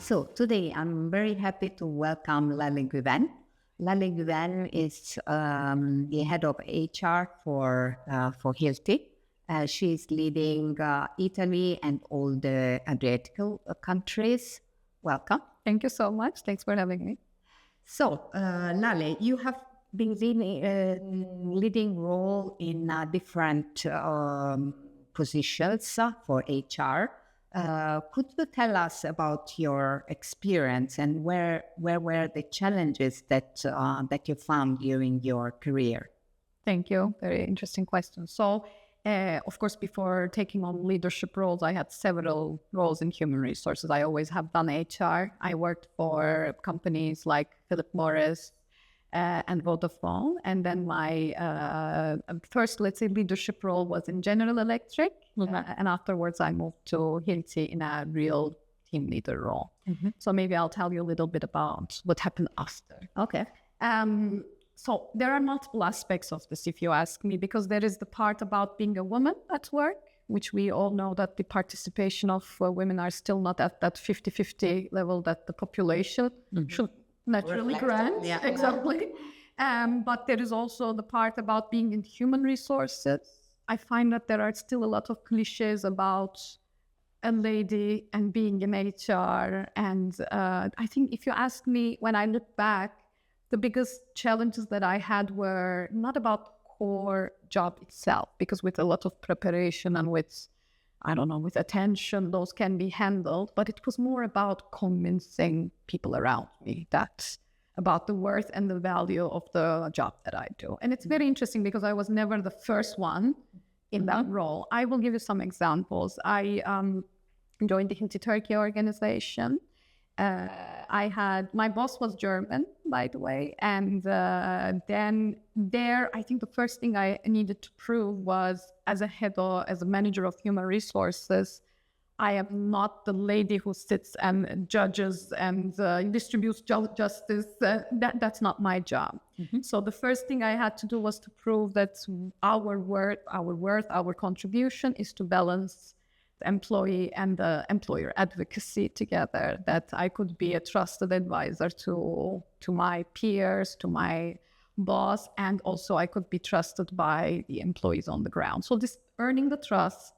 So today I'm very happy to welcome Lale Guven. Lale Guven is the head of HR for Hilti. She's leading Italy and all the Adriatic countries. Welcome. Thank you so much. Thanks for having me. So, Lale, you have been leading role in different positions for HR. Could you tell us about your experience and where were the challenges that you found during your career? Thank you. Very interesting question. So, of course, before taking on leadership roles, I had several roles in human resources. I always have done HR. I worked for companies like Philip Morris and Vodafone. And then my first, let's say, leadership role was in General Electric. And afterwards, I moved to Hilti in a real team leader role. So maybe I'll tell you a little bit about what happened after. Okay. So there are multiple aspects of this, if you ask me, because there is the part about being a woman at work, which we all know that the participation of women are still not at that 50-50 level that the population should naturally grant. Yeah. Exactly. But there is also the part about being in human resources. I find that there are still a lot of cliches about a lady and being in HR. And I think if you ask me, when I look back, the biggest challenges that I had were not about core job itself, because with a lot of preparation and with attention, those can be handled. But it was more about convincing people around me that about the worth and the value of the job that I do. And it's very interesting because I was never the first one in that role. I will give you some examples. I joined the Hilti Turkey organization. My boss was German, by the way. And then there, I think the first thing I needed to prove was as a manager of human resources, I am not the lady who sits and judges and distributes justice. That's not my job. So the first thing I had to do was to prove that our worth, our contribution is to balance the employee and the employer advocacy together, that I could be a trusted advisor to my peers, to my boss, and also I could be trusted by the employees on the ground. So this earning the trust,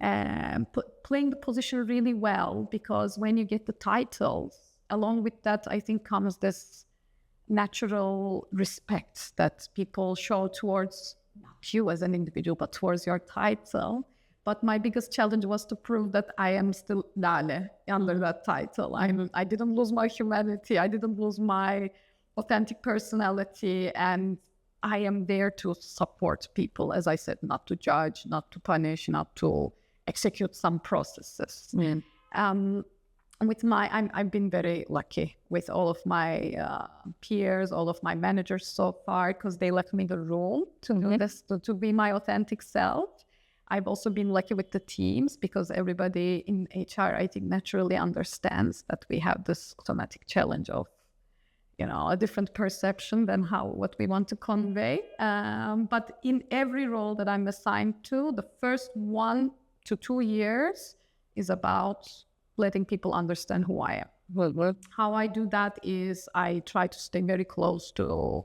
and playing the position really well, because when you get the titles, along with that, I think comes this natural respect that people show towards not you as an individual, but towards your title. But my biggest challenge was to prove that I am still Lale under that title. I didn't lose my humanity. I didn't lose my authentic personality. And I am there to support people, as I said, not to judge, not to punish, not to execute some processes. I've been very lucky with all of my peers, all of my managers so far, because they left me the room to do this, to be my authentic self. I've also been lucky with the teams, because everybody in HR, I think, naturally understands that we have this automatic challenge of, a different perception than what we want to convey. But in every role that I'm assigned to, the first 1 to 2 years is about letting people understand who I am. How I do that is I try to stay very close to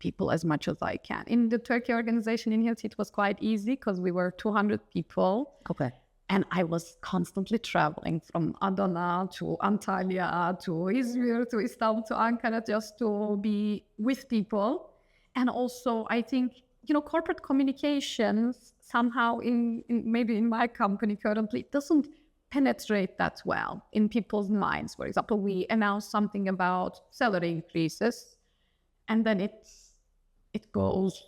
people as much as I can. In the Turkey organization in Hilti, it was quite easy because we were 200 people. Okay. And I was constantly traveling from Adana to Antalya to Izmir to Istanbul to Ankara, just to be with people. And also, I think, corporate communications somehow maybe in my company currently, it doesn't penetrate that well in people's minds. For example, we announced something about salary increases, and then it goes,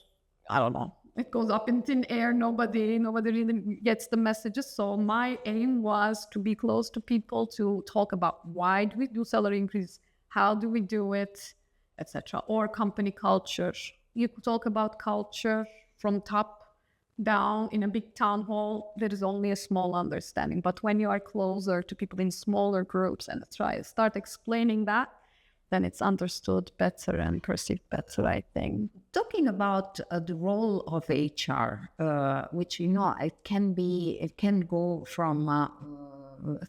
it goes up in thin air. Nobody really gets the messages. So my aim was to be close to people, to talk about why do we do salary increase, how do we do it, etc. Or company culture. You could talk about culture from top down in a big town hall. There is only a small understanding. But when you are closer to people in smaller groups and start explaining that, then it's understood better and perceived better, I think. Talking about the role of HR, which it can go from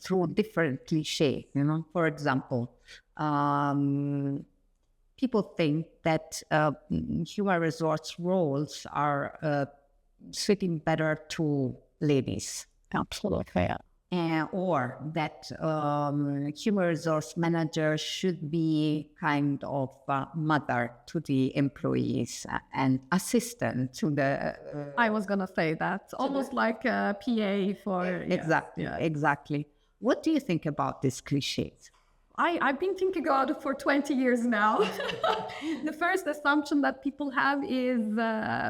through different cliches. For example, people think that human resource roles are suiting better to ladies. Absolutely. Or that human resource manager should be kind of mother to the employees and assistant to the... I was going to say that. Almost like a PA for... Exactly. What do you think about these cliches? I've been thinking about it for 20 years now. The first assumption that people have is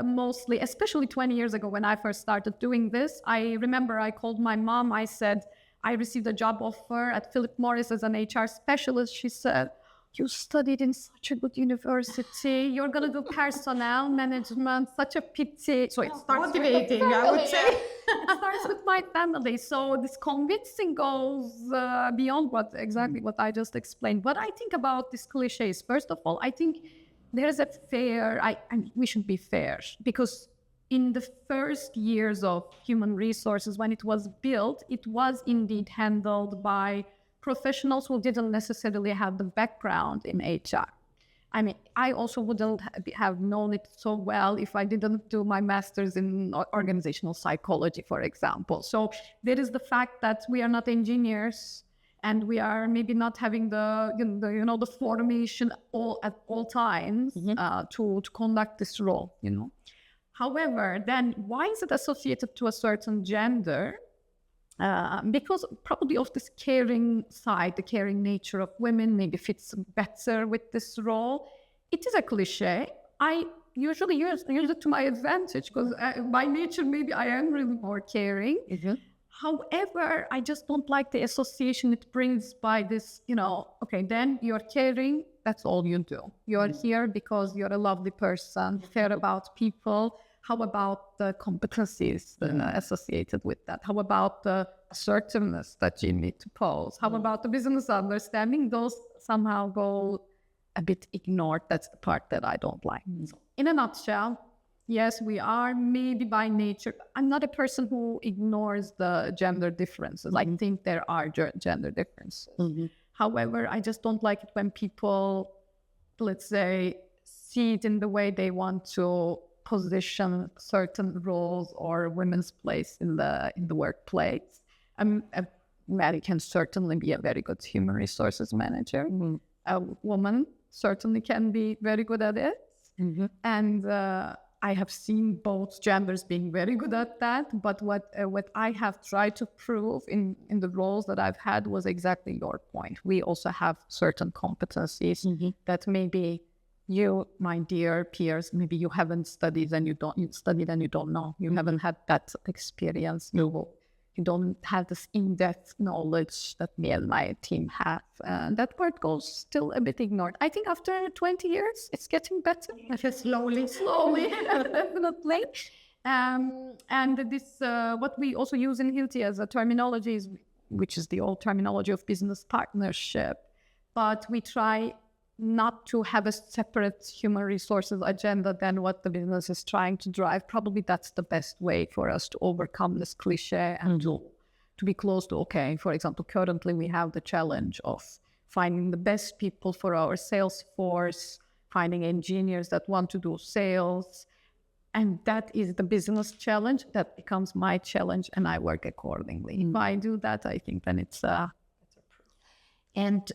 mostly, especially 20 years ago when I first started doing this, I remember I called my mom. I said, I received a job offer at Philip Morris as an HR specialist. She said, you studied in such a good university. You're going to do personnel management, such a pity. So it starts Motivating, I would say. It starts with my family. So this convincing goes beyond what I just explained. What I think about these cliches, first of all, I think there's a fair, and we should be fair, because in the first years of human resources, when it was built, it was indeed handled by professionals who didn't necessarily have the background in HR. I mean, I also wouldn't have known it so well if I didn't do my master's in organizational psychology, for example. So there is the fact that we are not engineers and we are maybe not having the formation at all times to conduct this role. However, then why is it associated to a certain gender? Because probably of this caring side, the caring nature of women maybe fits better with this role. It is a cliche. I usually use it to my advantage because by nature, maybe I am really more caring. Mm-hmm. However, I just don't like the association it brings by this, okay, then you're caring, that's all you do. You're here because you're a lovely person, care about people. How about the competencies associated with that? How about the assertiveness that you need to pose? How about the business understanding? Those somehow go a bit ignored. That's the part that I don't like. So in a nutshell, yes, we are maybe by nature. I'm not a person who ignores the gender differences. I think there are gender differences. However, I just don't like it when people, let's say, see it in the way they want to position certain roles or women's place in the workplace. A man can certainly be a very good human resources manager. A woman certainly can be very good at it. And I have seen both genders being very good at that. But what I have tried to prove in the roles that I've had was exactly your point. We also have certain competencies that maybe you, my dear peers, maybe you haven't studied and you studied and you don't know. You haven't had that experience. You don't have this in-depth knowledge that me and my team have. That part goes still a bit ignored. I think after 20 years, it's getting better. Slowly, definitely. And this, what we also use in Hilti as a terminology, which is the old terminology of business partnership. But we try not to have a separate human resources agenda than what the business is trying to drive. Probably that's the best way for us to overcome this cliche and to be close to, okay, for example, currently we have the challenge of finding the best people for our sales force, finding engineers that want to do sales. And that is the business challenge. That becomes my challenge and I work accordingly. If I do that, I think then it's a proof. And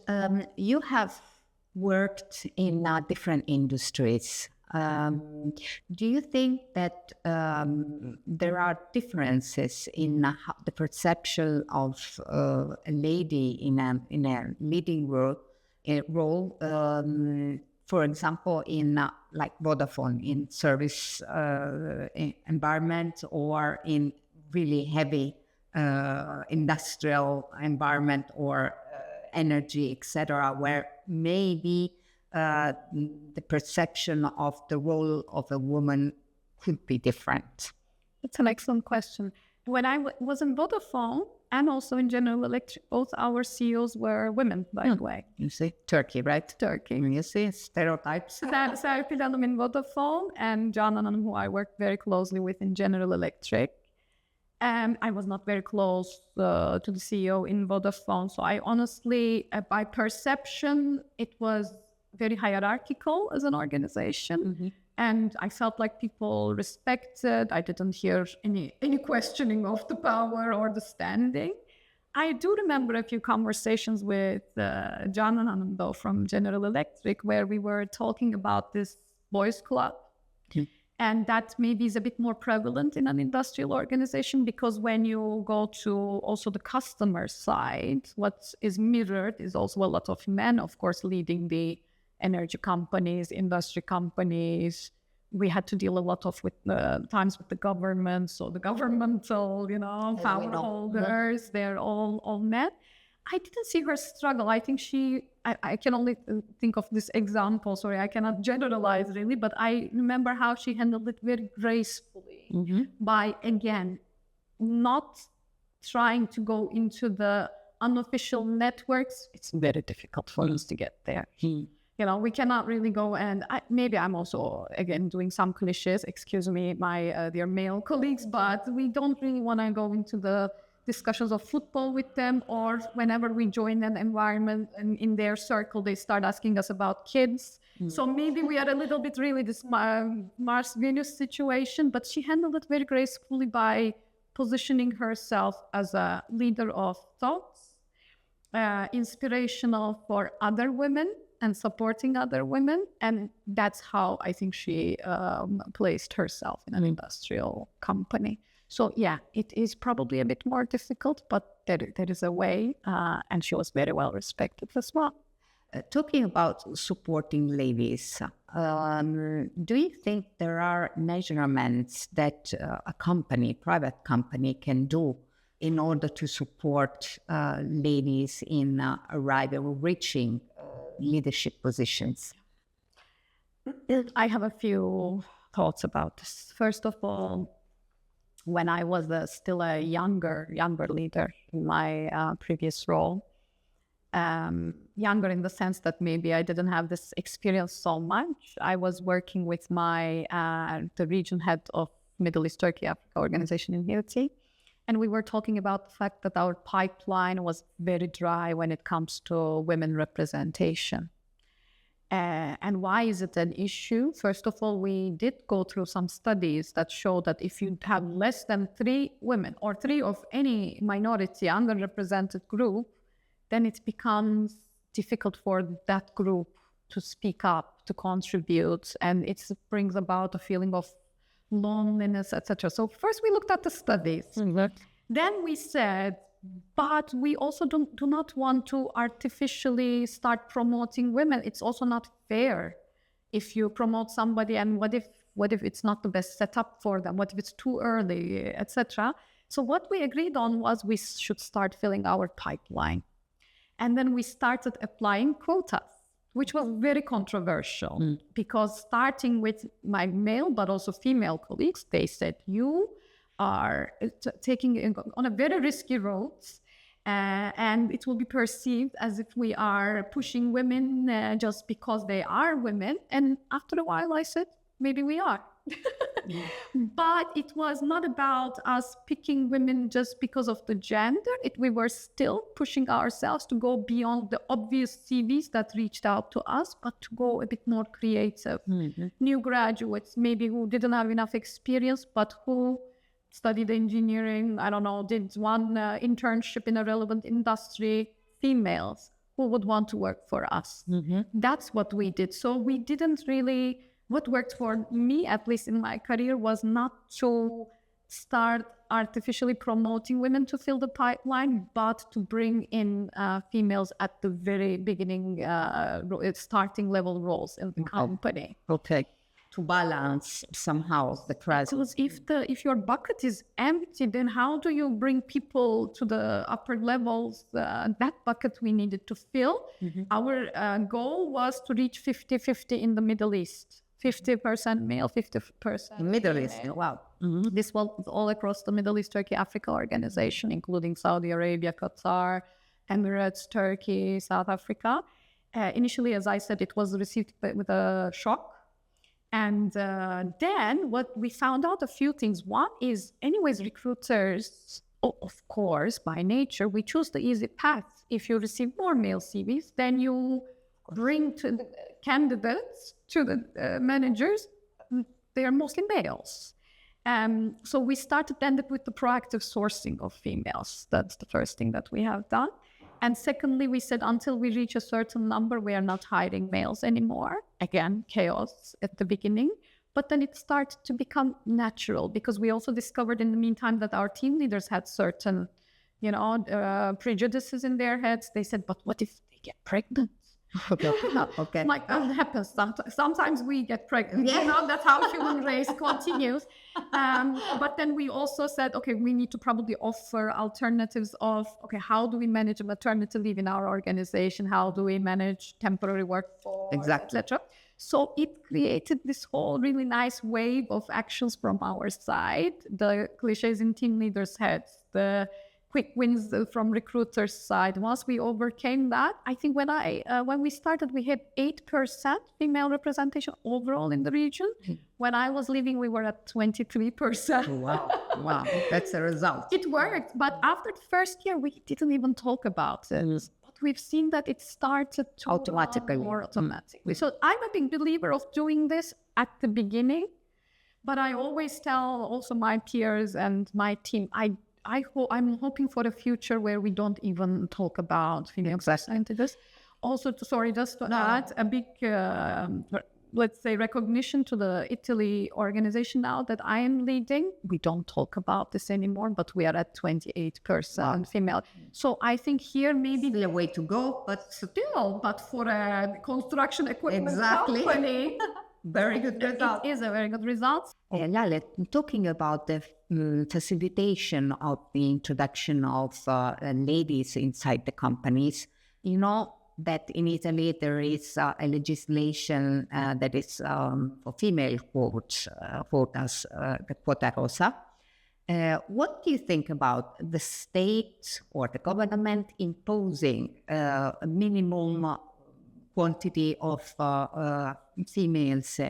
you have worked in different industries. Do you think that there are differences in the perception of a lady in a leading role? For example, in like Vodafone, in service environment, or in really heavy industrial environment, or energy, etc., where maybe the perception of the role of a woman could be different? That's an excellent question. When I was in Vodafone and also in General Electric, both our CEOs were women, by the way. You see, Turkey, right? Turkey. You see, stereotypes. Serpil Hanım in Vodafone and Canan Hanım, who I worked very closely with in General Electric. I was not very close to the CEO in Vodafone. So I honestly, by perception, it was very hierarchical as an organization. And I felt like people respected. I didn't hear any questioning of the power or the standing. I do remember a few conversations with John and Anando from General Electric, where we were talking about this boys club. And that maybe is a bit more prevalent in an industrial organization, because when you go to also the customer side, what is mirrored is also a lot of men, of course, leading the energy companies, industry companies. We had to deal a lot of with times with the government. So the governmental, power holders, they're all men. I didn't see her struggle. I think I can only think of this example. Sorry, I cannot generalize really, but I remember how she handled it very gracefully by, again, not trying to go into the unofficial networks. It's very difficult for us to get there. We cannot really go, and maybe I'm also, again, doing some cliches, excuse me, my dear male colleagues, but we don't really want to go into the discussions of football with them, or whenever we join an environment and in their circle, they start asking us about kids. So maybe we are a little bit really this Mars-Venus situation, but she handled it very gracefully by positioning herself as a leader of thoughts, inspirational for other women and supporting other women. And that's how I think she placed herself in an industrial company. So yeah, it is probably a bit more difficult, but there is a way, and she was very well respected as well. Talking about supporting ladies, do you think there are measurements that a private company can do in order to support ladies in reaching leadership positions? I have a few thoughts about this. First of all, when I was still a younger leader in my previous role, younger in the sense that maybe I didn't have this experience so much. I was working with the region head of Middle East Turkey Africa organization in Hilti, and we were talking about the fact that our pipeline was very dry when it comes to women representation. And why is it an issue? First of all, we did go through some studies that show that if you have less than 3 women or 3 of any minority underrepresented group, then it becomes difficult for that group to speak up, to contribute, and it brings about a feeling of loneliness, etc. So first we looked at the studies. Then we said, but we also do not want to artificially start promoting women. It's also not fair if you promote somebody, and what if it's not the best setup for them? What if it's too early, etc. So what we agreed on was we should start filling our pipeline. And then we started applying quotas, which was very controversial because starting with my male but also female colleagues, they said, you are taking on a very risky road, and it will be perceived as if we are pushing women just because they are women. And after a while I said, maybe we are. But it was not about us picking women just because of the gender. We were still pushing ourselves to go beyond the obvious CVs that reached out to us, but to go a bit more creative. New graduates, maybe who didn't have enough experience, but who studied engineering, did one internship in a relevant industry, females who would want to work for us. That's what we did. So we didn't really, what worked for me, at least in my career, was not to start artificially promoting women to fill the pipeline, but to bring in females at the very beginning, starting level roles in the company. Okay. To balance somehow the presence. Because if your bucket is empty, then how do you bring people to the upper levels? That bucket we needed to fill. Our goal was to reach 50-50 in the Middle East. 50% male, 50% Middle East, wow. This was all across the Middle East Turkey Africa organization, including Saudi Arabia, Qatar, Emirates, Turkey, South Africa. Initially, as I said, it was received with a shock. And then what we found out a few things. One is, anyways, recruiters, of course, by nature, we choose the easy path. If you receive more male CVs, then you bring to the candidates, to the managers, they are mostly males. So we started then with the proactive sourcing of females. That's the first thing that we have done. And secondly, we said until we reach a certain number, we are not hiring males anymore. Again, chaos at the beginning. But then it started to become natural, because we also discovered in the meantime that our team leaders had certain, prejudices in their heads. They said, but what if they get pregnant? Okay. Like, that happens. Sometimes we get pregnant. Yeah. That's how human race continues. But then we also said, okay, we need to probably offer alternatives of, okay, how do we manage a maternity leave in our organization? How do we manage temporary workforce, exactly, etc. So it created this whole really nice wave of actions from our side. The cliches in team leaders' heads, the quick wins from recruiters' side. Once we overcame that, I think when we started, we had 8% female representation overall in the region. When I was leaving, we were at 23%. Wow, that's a result. It worked, but after the first year, we didn't even talk about it. But we've seen that it started to automatically. More automatically. So I'm a big believer of doing this at the beginning, but I always tell also my peers and my team, I'm hoping for a future where we don't even talk about female representatives. Also, just to add a big, let's say, recognition to the Italy organization now that I am leading. We don't talk about this anymore, but we are at 28% female. So I think here maybe still a way to go, but for a construction equipment company. Very good result. It is a very good result. Lale, talking about the facilitation of the introduction of ladies inside the companies, you know that in Italy there is a legislation that is for female quotas, the quota rosa. What do you think about the state or the government imposing a minimum quantity of females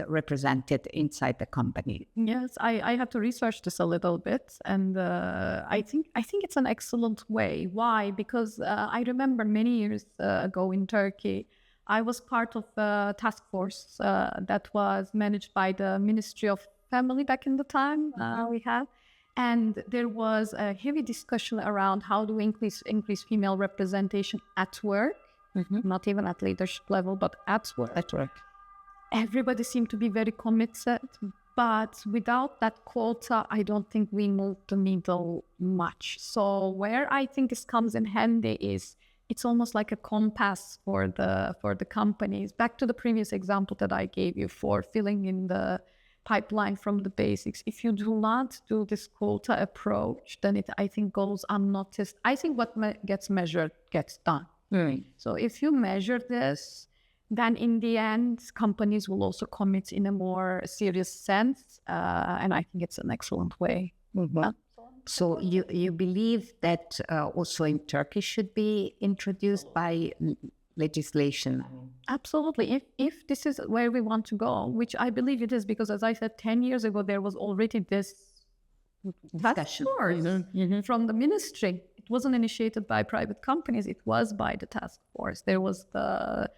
represented inside the company? Yes, I have to research this a little bit, and I think it's an excellent way. Why? Because I remember many years ago in Turkey, I was part of a task force that was managed by the Ministry of Family back in the time we had. And there was a heavy discussion around how do we increase female representation at work. Not even at leadership level, but at work. Everybody seemed to be very committed, but without that quota, I don't think we moved the needle much. So where I think this comes in handy is it's almost like a compass for the companies. Back to the previous example that I gave you for filling in the pipeline from the basics. If you do not do this quota approach, then it, I think, goes unnoticed. I think what gets measured gets done. So if you measure this, then in the end, companies will also commit in a more serious sense. And I think it's an excellent way. So you believe that also in Turkey should be introduced by legislation? Absolutely. If this is where we want to go, which I believe it is, because as I said, 10 years ago, there was already this discussion from the ministry. It wasn't initiated by private companies. It was by the task force. There was a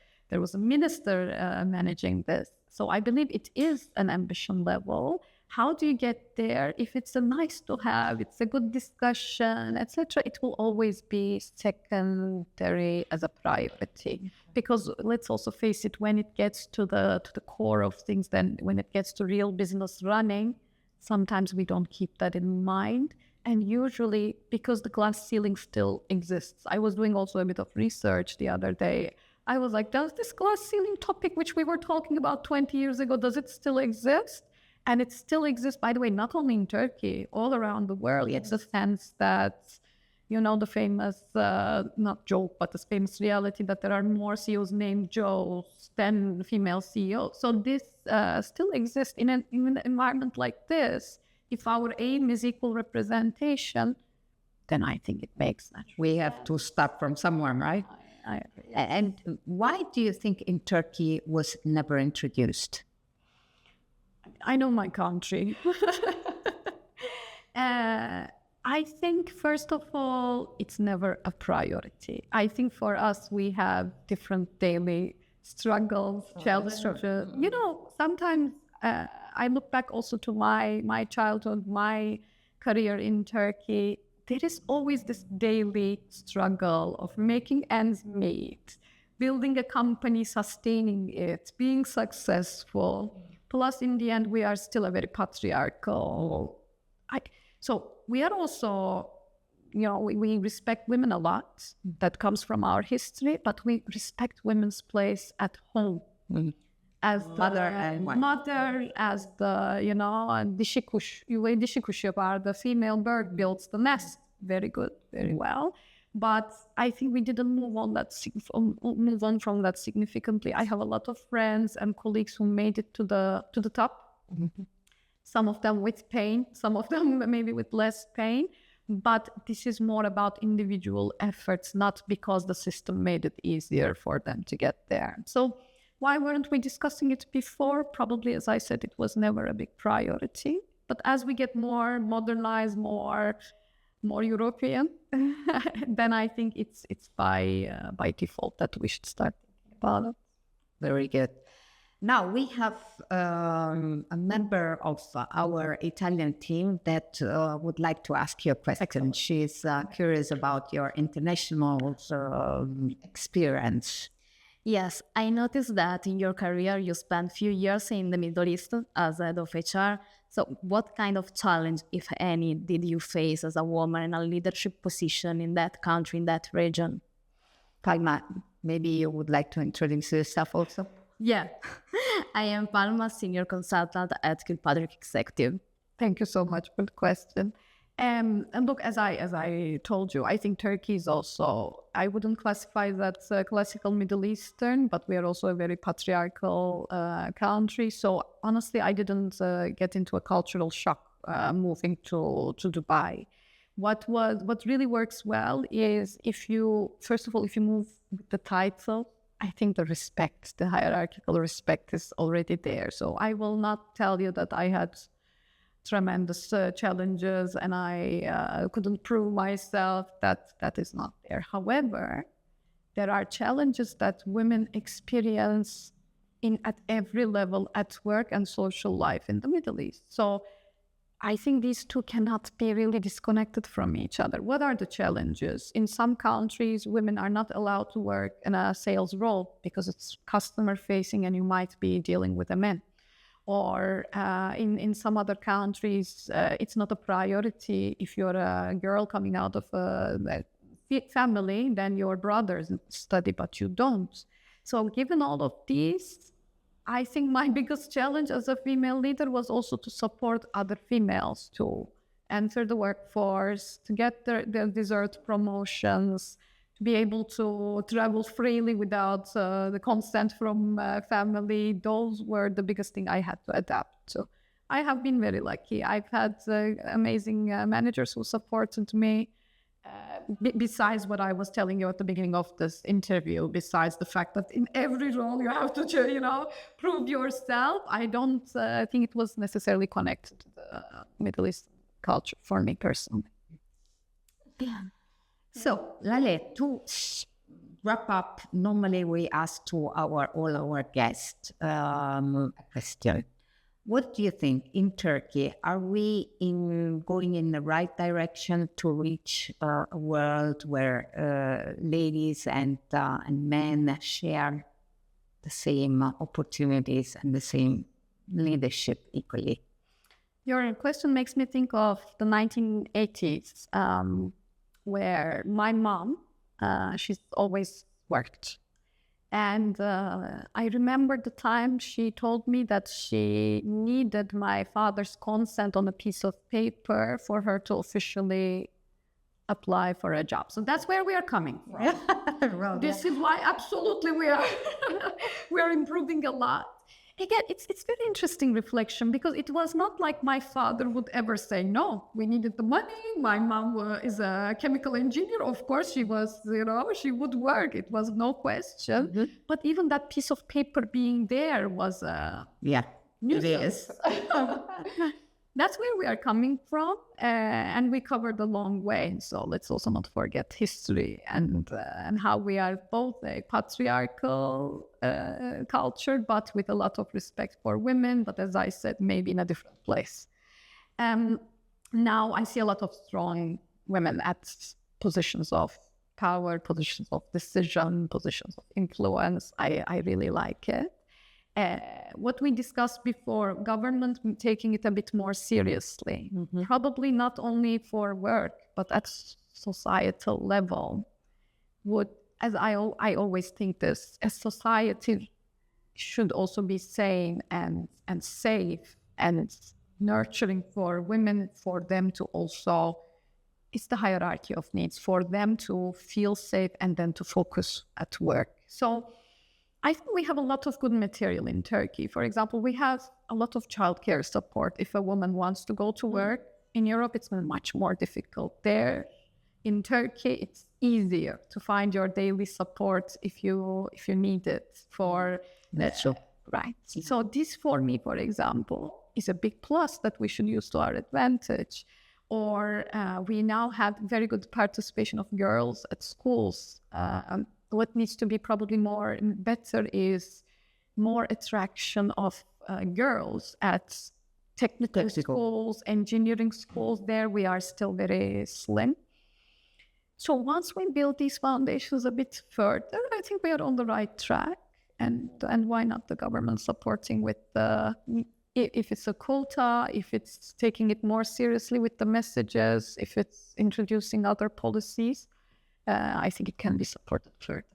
minister managing this. So I believe it is an ambition level. How do you get there? If it's a nice to have, it's a good discussion, etc., it will always be secondary as a priority. Because let's also face it, when it gets to the core of things, then when it gets to real business running, sometimes we don't keep that in mind. And usually, because the glass ceiling still exists. I was doing also a bit of research the other day. I was like, does this glass ceiling topic, which we were talking about 20 years ago, does it still exist? And it still exists, by the way, not only in Turkey, all around the world. It's a sense that, the famous, not joke, but the famous reality that there are more CEOs named Joes than female CEOs. So this still exists in an environment like this. If our aim is equal representation, then I think it makes sense. We have to start from somewhere, right? I agree. And why do you think in Turkey was never introduced? I know my country. I think, first of all, it's never a priority. I think for us, we have different daily struggles, challenges. You know, sometimes I look back also to my childhood, my career in Turkey. There is always this daily struggle of making ends meet, building a company, sustaining it, being successful. Plus, in the end, we are still a very patriarchal. So we are also, you know, we respect women a lot. That comes from our history, but we respect women's place at home. As mother, as the, you know, dişi kuş, yuvayı dişi kuş yapar. The female bird builds the nest. Very good, very well. But I think we didn't move on from that significantly. I have a lot of friends and colleagues who made it to the top. Some of them with pain, some of them maybe with less pain. But this is more about individual efforts, not because the system made it easier for them to get there. So why weren't we discussing it before? Probably, as I said, it was never a big priority. But as we get more modernized, more European, then I think it's by default that we should start thinking about it. Very good. Now we have a member of our Italian team that would like to ask you a question. Excellent. She's curious about your international experience. Yes, I noticed that in your career you spent a few years in the Middle East as head of HR. So what kind of challenge, if any, did you face as a woman in a leadership position in that country, in that region? Palma, maybe you would like to introduce yourself also? Yeah, I am Palma, senior consultant at Kilpatrick Executive. Thank you so much for the question. And look, as I told you, I think Turkey is also, I wouldn't classify that classical Middle Eastern, but we are also a very patriarchal country. So honestly, I didn't get into a cultural shock moving to Dubai. What really works well is first of all, if you move with the title, I think the hierarchical respect is already there. So I will not tell you that I had tremendous challenges and I couldn't prove myself. That is not there. However, there are challenges that women experience at every level at work and social life in the Middle East. So I think these two cannot be really disconnected from each other. What are the challenges? In some countries, women are not allowed to work in a sales role because it's customer facing and you might be dealing with a man. Or in some other countries, it's not a priority. If you're a girl coming out of a family, then your brothers study, but you don't. So given all of these, I think my biggest challenge as a female leader was also to support other females to enter the workforce, to get their deserved promotions, to be able to travel freely without the consent from family. Those were the biggest thing I had to adapt to. I have been very lucky. I've had amazing managers who supported me. Besides what I was telling you at the beginning of this interview, besides the fact that in every role you have to, prove yourself, I don't think it was necessarily connected to the Middle East culture for me personally. Yeah. So, Lale, to wrap up, normally we ask to all our guests a question. What do you think in Turkey? Are we going in the right direction to reach a world where ladies and men share the same opportunities and the same leadership equally? Your question makes me think of the 1980s, where my mom, she's always worked. And I remember the time she told me that she needed my father's consent on a piece of paper for her to officially apply for a job. So that's where we are coming from. Well, this is why absolutely we are improving a lot. Again, it's very interesting reflection because it was not like my father would ever say, no, we needed the money. My mom is a chemical engineer. Of course, she was, she would work. It was no question. Mm-hmm. But even that piece of paper being there was It is. That's where we are coming from, and we covered a long way. So let's also not forget history and how we are both a patriarchal culture, but with a lot of respect for women. But as I said, maybe in a different place. Now I see a lot of strong women at positions of power, positions of decision, positions of influence. I really like it. What we discussed before, government taking it a bit more seriously, probably not only for work, but at societal level, would, as I always think this, a society should also be sane and safe and nurturing for women, for them to also, it's the hierarchy of needs, for them to feel safe and then to focus at work. So I think we have a lot of good material in Turkey. For example, we have a lot of childcare support. If a woman wants to go to work, in Europe, it's much more difficult. There, in Turkey, it's easier to find your daily support if you need it for... That's true. Right. So this, for me, for example, is a big plus that we should use to our advantage. Or we now have very good participation of girls at schools. What needs to be probably better is more attraction of girls at technical schools, engineering schools. There we are still very slim. So once we build these foundations a bit further, I think we are on the right track. And why not the government supporting with if it's a quota, if it's taking it more seriously with the messages, if it's introducing other policies, I think it can be supported further.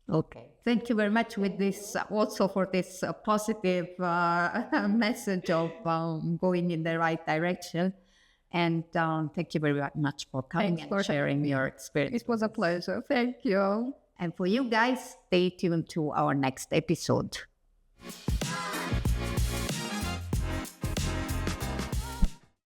Okay. Thank you very much with this, also for this positive message of going in the right direction. And thank you very much for coming and sharing your experience. It was a pleasure. Thank you. And for you guys, stay tuned to our next episode.